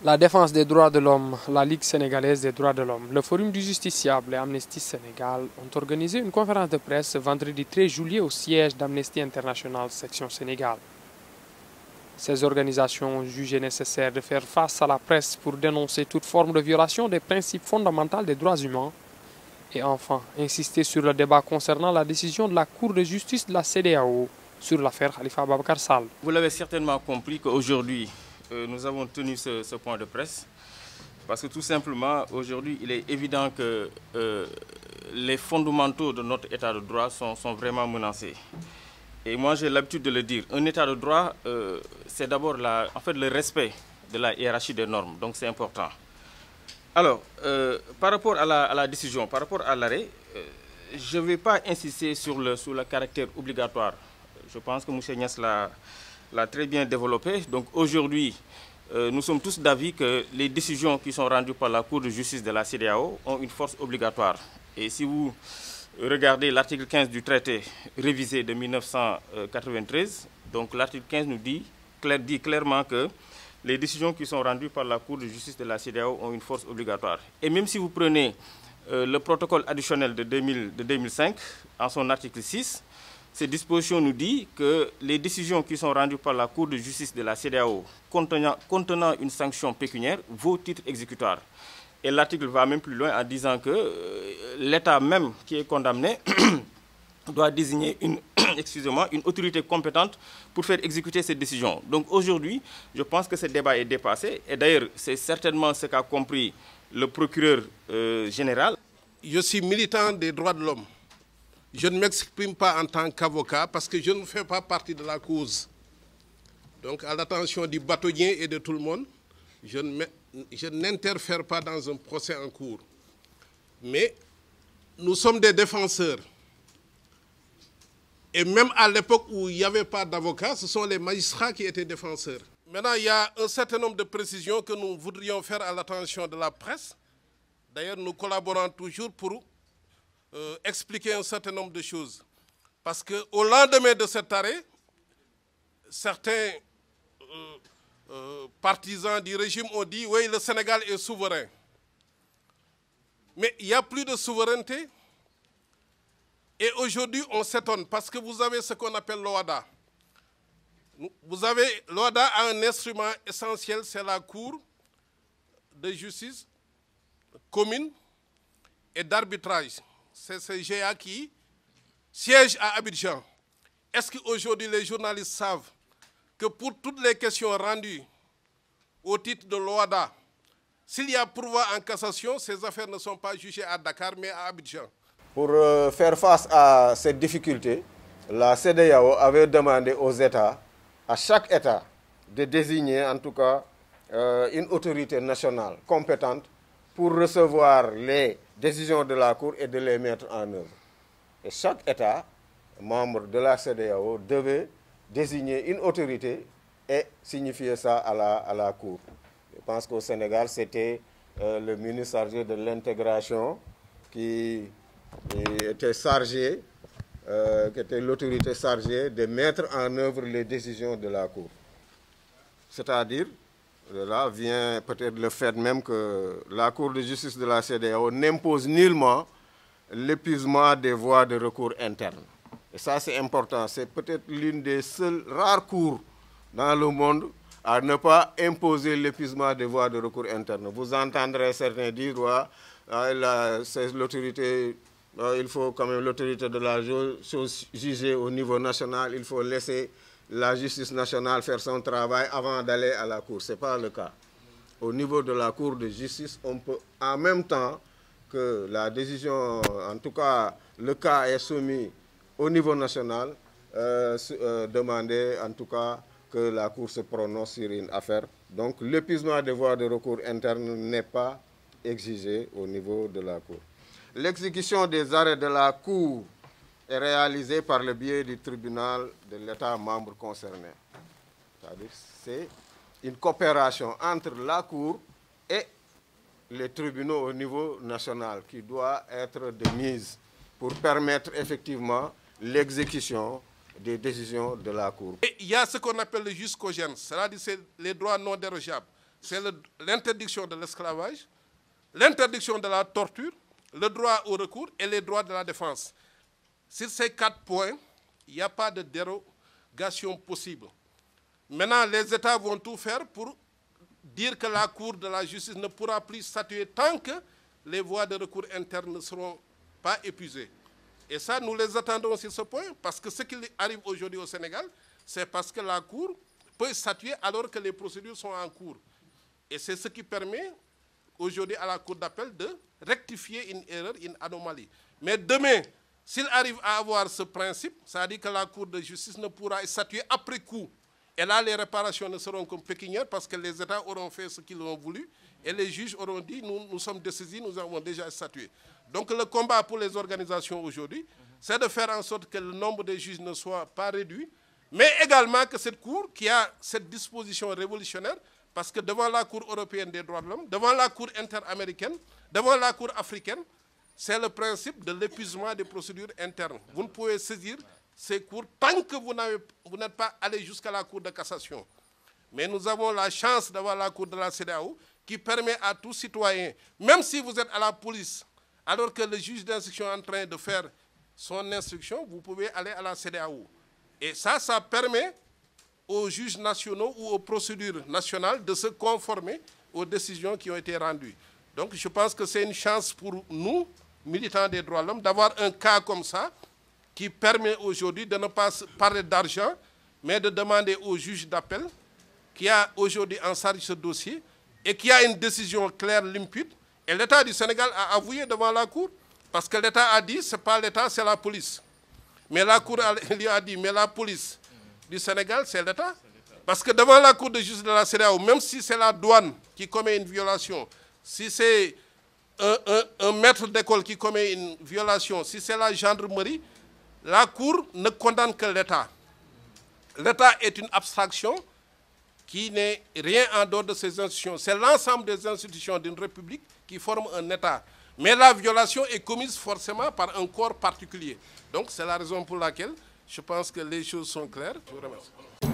La défense des droits de l'homme, la Ligue sénégalaise des droits de l'homme, le Forum du justiciable et Amnesty Sénégal ont organisé une conférence de presse vendredi 13 juillet au siège d'Amnesty International section Sénégal. Ces organisations ont jugé nécessaire de faire face à la presse pour dénoncer toute forme de violation des principes fondamentaux des droits humains et enfin insister sur le débat concernant la décision de la Cour de justice de la CEDEAO sur l'affaire Khalifa Ababacar Sall. Vous l'avez certainement compris qu'aujourd'hui, nous avons tenu ce point de presse parce que tout simplement, aujourd'hui, il est évident que les fondamentaux de notre état de droit sont vraiment menacés. Et moi, j'ai l'habitude de le dire. Un état de droit, c'est d'abord le respect de la hiérarchie des normes. Donc, c'est important. Alors, par rapport à la décision, par rapport à l'arrêt, je ne vais pas insister sur le caractère obligatoire. Je pense que M. Niass l'a très bien développé. Donc aujourd'hui, nous sommes tous d'avis que les décisions qui sont rendues par la Cour de justice de la CEDEAO ont une force obligatoire. Et si vous regardez l'article 15 du traité révisé de 1993, donc l'article 15 nous dit clairement que les décisions qui sont rendues par la Cour de justice de la CEDEAO ont une force obligatoire. Et même si vous prenez le protocole additionnel de 2005, en son article 6, cette disposition nous dit que les décisions qui sont rendues par la Cour de justice de la CEDEAO contenant une sanction pécuniaire vaut titre exécutoire. Et l'article va même plus loin en disant que l'État même qui est condamné doit désigner une autorité compétente pour faire exécuter cette décision. Donc aujourd'hui, je pense que ce débat est dépassé. Et d'ailleurs, c'est certainement ce qu'a compris le procureur général. Je suis militant des droits de l'homme. Je ne m'exprime pas en tant qu'avocat parce que je ne fais pas partie de la cause. Donc, à l'attention du bâtonnier et de tout le monde, je n'interfère pas dans un procès en cours. Mais nous sommes des défenseurs. Et même à l'époque où il n'y avait pas d'avocat, ce sont les magistrats qui étaient défenseurs. Maintenant, il y a un certain nombre de précisions que nous voudrions faire à l'attention de la presse. D'ailleurs, nous collaborons toujours pour expliquer un certain nombre de choses. Parce qu'au lendemain de cet arrêt, certains partisans du régime ont dit « oui, le Sénégal est souverain ». Mais il n'y a plus de souveraineté. Et aujourd'hui, on s'étonne parce que vous avez ce qu'on appelle l'OHADA. L'OHADA a un instrument essentiel, c'est la Cour de justice commune et d'arbitrage. C'est ce GA qui siège à Abidjan. Est-ce qu'aujourd'hui les journalistes savent que pour toutes les questions rendues au titre de l'OHADA, s'il y a pourvoi en cassation, ces affaires ne sont pas jugées à Dakar mais à Abidjan? Pour faire face à cette difficulté, la CEDEAO avait demandé aux États, à chaque État, de désigner en tout cas une autorité nationale compétente pour recevoir les décisions de la Cour et de les mettre en œuvre. Et chaque État, membre de la CEDEAO, devait désigner une autorité et signifier ça à la Cour. Je pense qu'au Sénégal, c'était le ministre chargé de l'intégration qui était chargé, qui était l'autorité chargée de mettre en œuvre les décisions de la Cour. C'est-à-dire, là vient peut-être le fait même que la Cour de justice de la CEDEAO n'impose nullement l'épuisement des voies de recours internes. Et ça, c'est important. C'est peut-être l'une des seules rares cours dans le monde à ne pas imposer l'épuisement des voies de recours internes. Vous entendrez certains dire, c'est l'autorité, il faut quand même l'autorité de la chose jugée au niveau national, il faut laisser la justice nationale faire son travail avant d'aller à la Cour. Ce n'est pas le cas. Au niveau de la Cour de justice, on peut, en même temps que la décision, en tout cas, le cas est soumis au niveau national, demander en tout cas que la Cour se prononce sur une affaire. Donc l'épuisement des voies de recours internes n'est pas exigé au niveau de la Cour. L'exécution des arrêts de la Cour est réalisée par le biais du tribunal de l'État membre concerné. C'est-à-dire c'est une coopération entre la Cour et les tribunaux au niveau national qui doit être de mise pour permettre effectivement l'exécution des décisions de la Cour. Et il y a ce qu'on appelle le jus cogens, c'est-à-dire les droits non dérogeables. c'est l'interdiction de l'esclavage, l'interdiction de la torture, le droit au recours et les droits de la défense. Sur ces 4 points, il n'y a pas de dérogation possible. Maintenant, les États vont tout faire pour dire que la Cour de la justice ne pourra plus statuer tant que les voies de recours internes ne seront pas épuisées. Et ça, nous les attendons sur ce point, parce que ce qui arrive aujourd'hui au Sénégal, c'est parce que la Cour peut statuer alors que les procédures sont en cours. Et c'est ce qui permet aujourd'hui à la Cour d'appel de rectifier une erreur, une anomalie. Mais demain, s'il arrive à avoir ce principe, ça veut dire que la Cour de justice ne pourra statuer après coup. Et là, les réparations ne seront comme pécuniaires parce que les États auront fait ce qu'ils ont voulu et les juges auront dit, nous sommes dessaisis, nous avons déjà statué. Donc le combat pour les organisations aujourd'hui, c'est de faire en sorte que le nombre de juges ne soit pas réduit, mais également que cette Cour, qui a cette disposition révolutionnaire, parce que devant la Cour européenne des droits de l'homme, devant la Cour interaméricaine, devant la Cour africaine, c'est le principe de l'épuisement des procédures internes. Vous ne pouvez saisir ces cours tant que vous n'êtes pas allé jusqu'à la Cour de cassation. Mais nous avons la chance d'avoir la Cour de la CEDEAO qui permet à tout citoyen, même si vous êtes à la police, alors que le juge d'instruction est en train de faire son instruction, vous pouvez aller à la CEDEAO. Et ça permet aux juges nationaux ou aux procédures nationales de se conformer aux décisions qui ont été rendues. Donc je pense que c'est une chance pour nous, militants des droits de l'homme, d'avoir un cas comme ça qui permet aujourd'hui de ne pas parler d'argent, mais de demander au juge d'appel qui a aujourd'hui en charge ce dossier et qui a une décision claire, limpide. Et l'État du Sénégal a avoué devant la Cour, parce que l'État a dit, ce n'est pas l'État, c'est la police. Mais la Cour lui a dit, mais la police du Sénégal, c'est l'État. Parce que devant la Cour de justice de la CEDEAO, même si c'est la douane qui commet une violation, si c'est un maître d'école qui commet une violation, si c'est la gendarmerie, la Cour ne condamne que l'État. L'État est une abstraction qui n'est rien en dehors de ces institutions. C'est l'ensemble des institutions d'une république qui forment un État. Mais la violation est commise forcément par un corps particulier. Donc c'est la raison pour laquelle je pense que les choses sont claires. Je vous remercie.